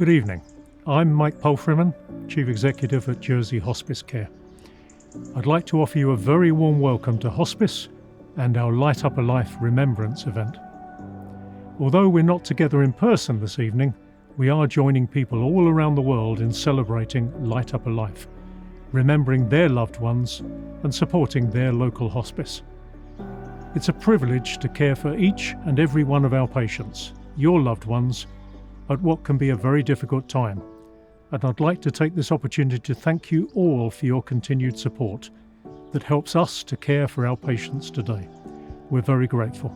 Good evening. I'm Mike Palfreeman, Chief Executive at Jersey Hospice Care. I'd like to offer you a very warm welcome to Hospice and our Light Up a Life Remembrance event. Although we're not together in person this evening, we are joining people all around the world in celebrating Light Up a Life, remembering their loved ones and supporting their local hospice. It's a privilege to care for each and every one of our patients, your loved ones, at what can be a very difficult time. And I'd like to take this opportunity to thank you all for your continued support that helps us to care for our patients today. We're very grateful.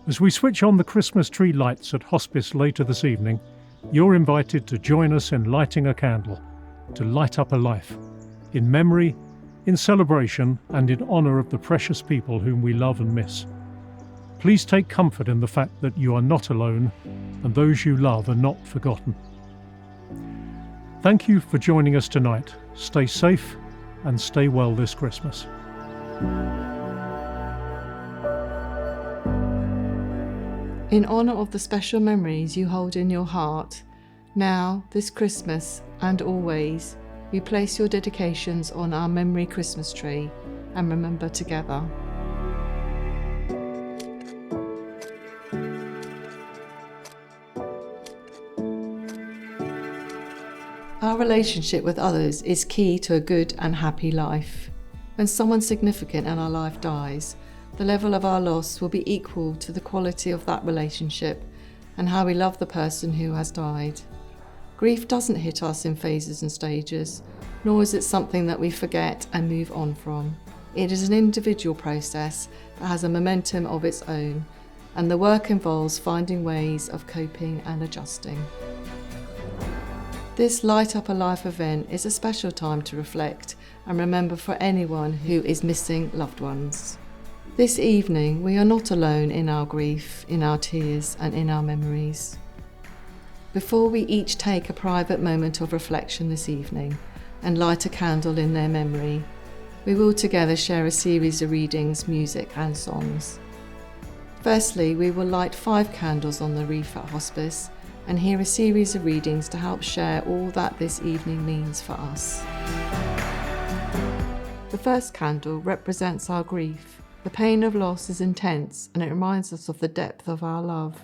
As we switch on the Christmas tree lights at Hospice later this evening, you're invited to join us in lighting a candle to light up a life, in memory, in celebration, and in honour of the precious people whom we love and miss. Please take comfort in the fact that you are not alone and those you love are not forgotten. Thank you for joining us tonight. Stay safe and stay well this Christmas. In honour of the special memories you hold in your heart, now, this Christmas and always, we place your dedications on our memory Christmas tree and remember together. Our relationship with others is key to a good and happy life. When someone significant in our life dies, the level of our loss will be equal to the quality of that relationship and how we love the person who has died. Grief doesn't hit us in phases and stages, nor is it something that we forget and move on from. It is an individual process that has a momentum of its own, and the work involves finding ways of coping and adjusting. This Light Up a Life event is a special time to reflect and remember for anyone who is missing loved ones. This evening, we are not alone in our grief, in our tears, and in our memories. Before we each take a private moment of reflection this evening and light a candle in their memory, we will together share a series of readings, music, and songs. Firstly, we will light 5 candles on the reef at Hospice and hear a series of readings to help share all that this evening means for us. The first candle represents our grief. The pain of loss is intense and it reminds us of the depth of our love.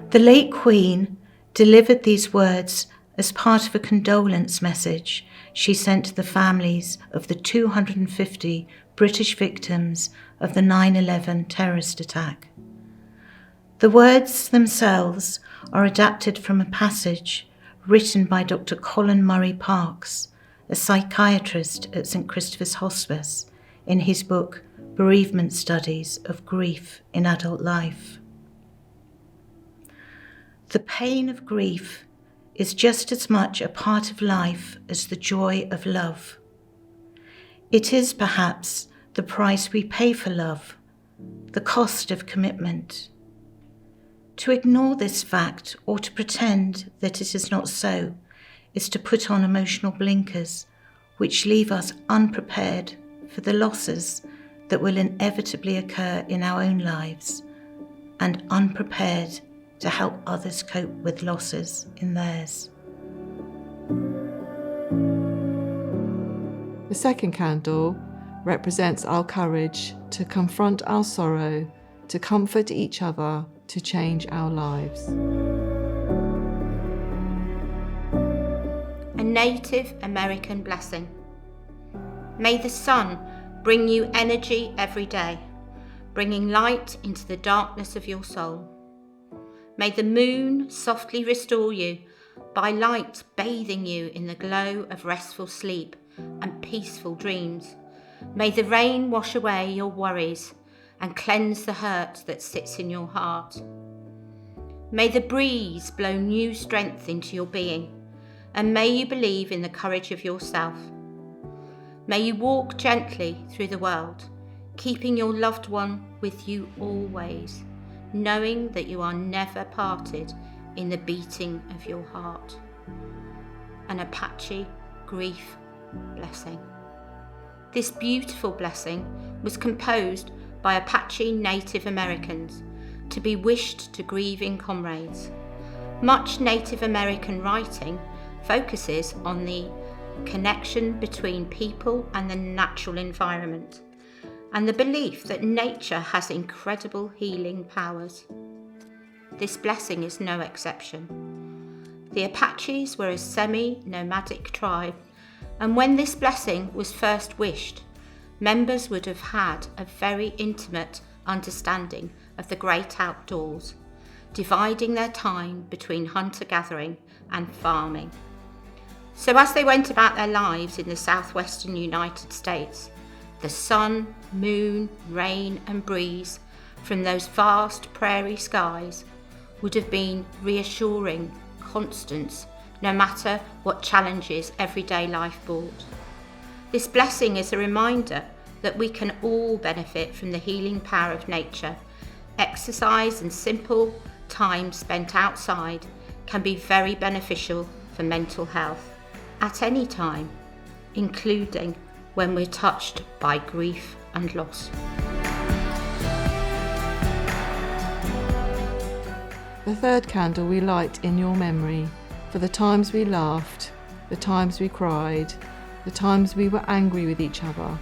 The late Queen delivered these words as part of a condolence message she sent to the families of the 250 British victims of the 9/11 terrorist attack. The words themselves are adapted from a passage written by Dr. Colin Murray Parkes, a psychiatrist at St Christopher's Hospice, in his book Bereavement Studies of Grief in Adult Life. The pain of grief is just as much a part of life as the joy of love. It is perhaps the price we pay for love, the cost of commitment. To ignore this fact or to pretend that it is not so is to put on emotional blinkers which leave us unprepared for the losses that will inevitably occur in our own lives and unprepared to help others cope with losses in theirs. The second candle represents our courage to confront our sorrow, to comfort each other, to change our lives. A Native American blessing. May the sun bring you energy every day, bringing light into the darkness of your soul. May the moon softly restore you by light bathing you in the glow of restful sleep and peaceful dreams. May the rain wash away your worries and cleanse the hurt that sits in your heart. May the breeze blow new strength into your being, and may you believe in the courage of yourself. May you walk gently through the world, keeping your loved one with you always, knowing that you are never parted in the beating of your heart. An Apache grief blessing. This beautiful blessing was composed by Apache Native Americans to be wished to grieving comrades. Much Native American writing focuses on the connection between people and the natural environment, and the belief that nature has incredible healing powers. This blessing is no exception. The Apaches were a semi-nomadic tribe, and when this blessing was first wished, members would have had a very intimate understanding of the great outdoors, dividing their time between hunter-gathering and farming. So as they went about their lives in the southwestern United States, the sun, moon, rain and breeze from those vast prairie skies would have been reassuring constants, no matter what challenges everyday life brought. This blessing is a reminder that we can all benefit from the healing power of nature. Exercise and simple time spent outside can be very beneficial for mental health at any time, including when we're touched by grief and loss. The third candle we light in your memory for the times we laughed, the times we cried, the times we were angry with each other,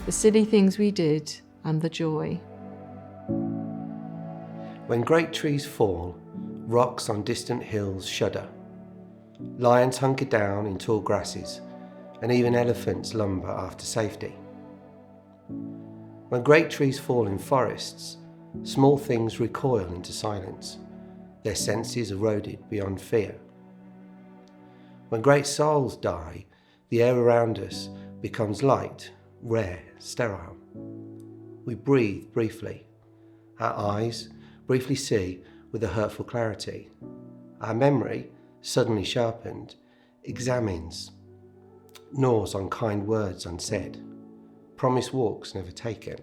the silly things we did, and the joy. When great trees fall, rocks on distant hills shudder. Lions hunker down in tall grasses, and even elephants lumber after safety. When great trees fall in forests, small things recoil into silence, their senses eroded beyond fear. When great souls die, the air around us becomes light, rare, sterile. We breathe briefly. Our eyes briefly see with a hurtful clarity. Our memory, suddenly sharpened, examines, gnaws on kind words unsaid, promised walks never taken.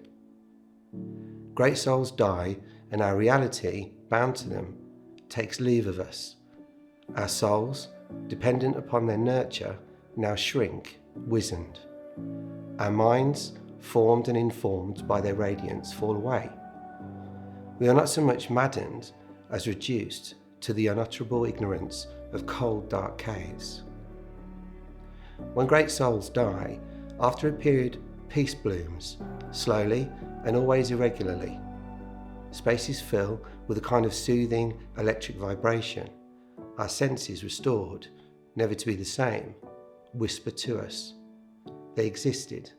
Great souls die, and our reality, bound to them, takes leave of us. Our souls, dependent upon their nurture, now shrink, wizened. Our minds, formed and informed by their radiance, fall away. We are not so much maddened as reduced to the unutterable ignorance of cold, dark caves. When great souls die, after a period, peace blooms, slowly and always irregularly. Spaces fill with a kind of soothing electric vibration. Our senses restored, never to be the same, whisper to us. They existed.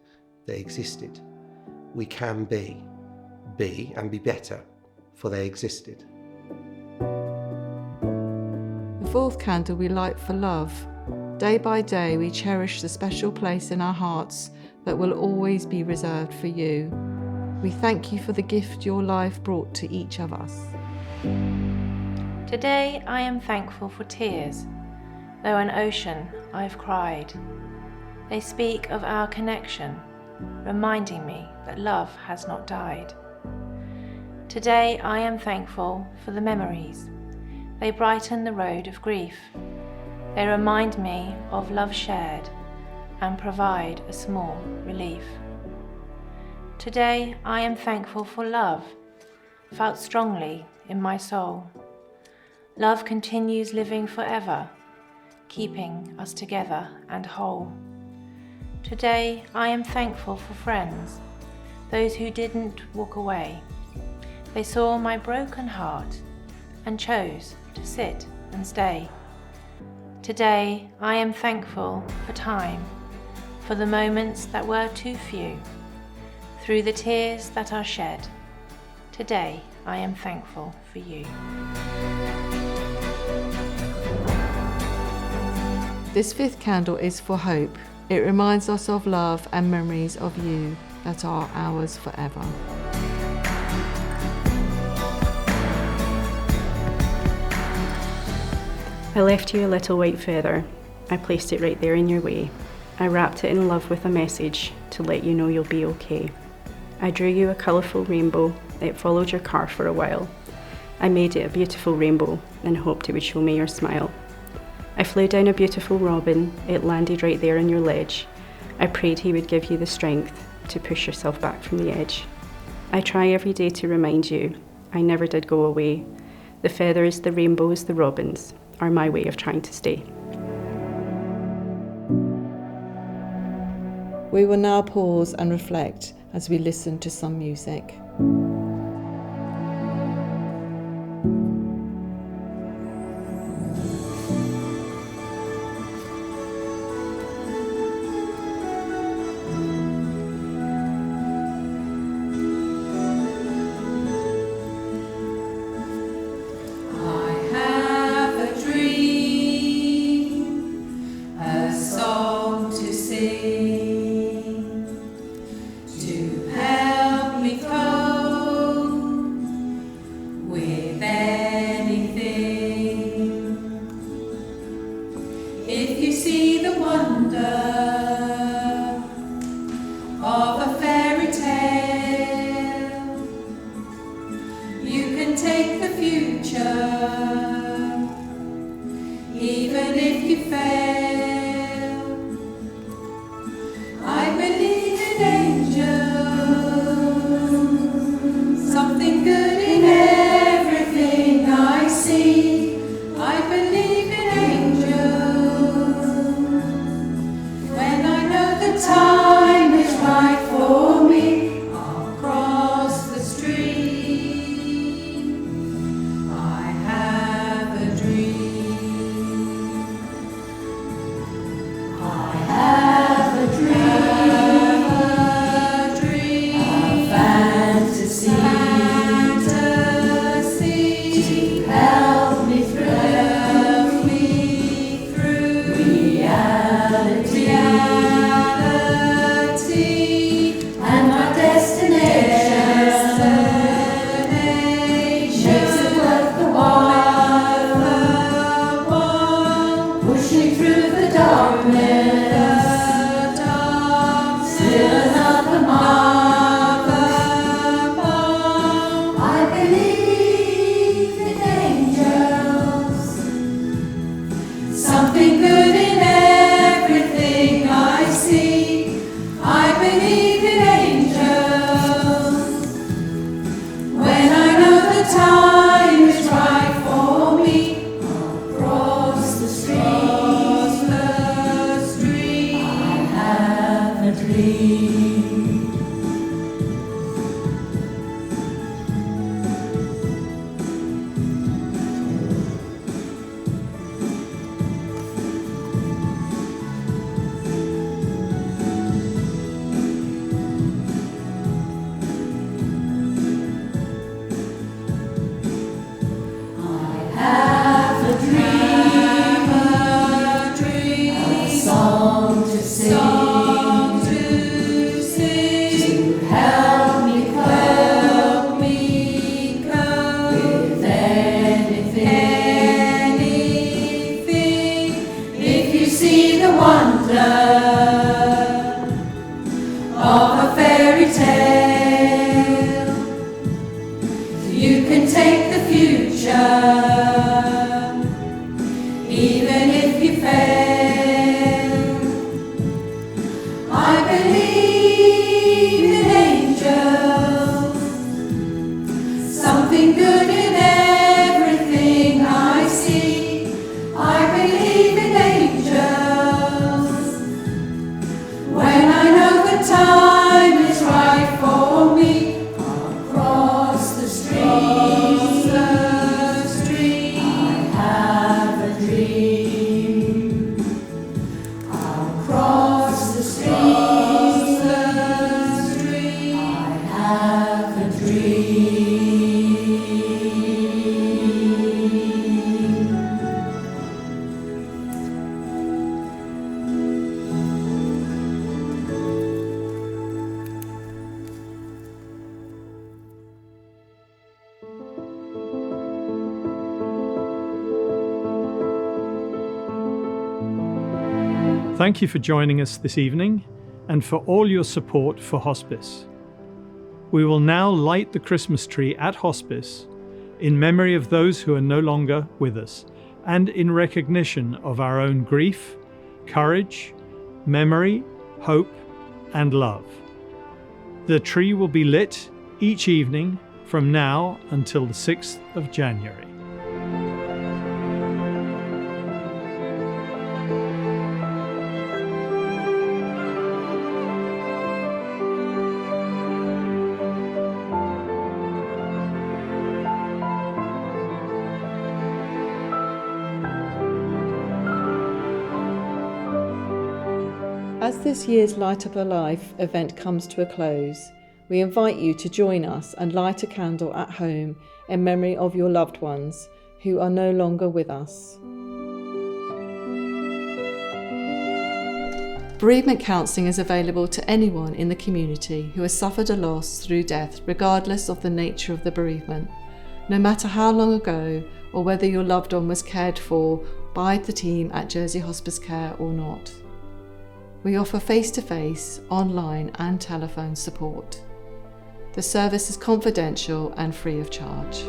We can be and be better, for they existed. The fourth candle we light for love. Day by day we cherish the special place in our hearts that will always be reserved for you. We thank you for the gift your life brought to each of us. Today I am thankful for tears, though an ocean I've cried. They speak of our connection, reminding me that love has not died. Today I am thankful for the memories. They brighten the road of grief. They remind me of love shared and provide a small relief. Today I am thankful for love, felt strongly in my soul. Love continues living forever, keeping us together and whole. Today I am thankful for friends, those who didn't walk away. They saw my broken heart and chose to sit and stay. Today I am thankful for time, for the moments that were too few, through the tears that are shed. Today I am thankful for you. This fifth candle is for hope. It reminds us of love and memories of you that are ours forever. I left you a little white feather. I placed it right there in your way. I wrapped it in love with a message to let you know you'll be okay. I drew you a colourful rainbow. It followed your car for a while. I made it a beautiful rainbow and hoped it would show me your smile. I flew down a beautiful robin. It landed right there on your ledge. I prayed he would give you the strength to push yourself back from the edge. I try every day to remind you I never did go away. The feathers, the rainbows, the robins are my way of trying to stay. We will now pause and reflect as we listen to some music. If you see the wonder of a fairy tale, you can take the future, even if you fail. I believe in angels, something good in everything I see. I believe in angels, when I know the time is right for me, I'll cross the stream. I have a dream. I have a dream, a fantasy, to help me through reality, and my destination makes it worth the while, pushing through the darkness, still another mile. I believe in angels, something good in everything I see. I believe in angels, when I know the time is right for me, I'll cross the street. I have a dream. Have a dream, a song to sing, to help me cope with anything. If you see the wonder of a fairy tale, you can take the future, even if you fail. I believe in angels, something good in everything I see. I believe in angels, when I know the time is right for me, I'll cross the street. I have a dream. I'll cross the street. I have a dream. Thank you for joining us this evening and for all your support for Hospice. We will now light the Christmas tree at Hospice in memory of those who are no longer with us and in recognition of our own grief, courage, memory, hope, and love. The tree will be lit each evening from now until the 6th of January. As this year's Light Up a Life event comes to a close, we invite you to join us and light a candle at home in memory of your loved ones who are no longer with us. Bereavement counselling is available to anyone in the community who has suffered a loss through death, regardless of the nature of the bereavement, no matter how long ago or whether your loved one was cared for by the team at Jersey Hospice Care or not. We offer face-to-face, online and telephone support. The service is confidential and free of charge.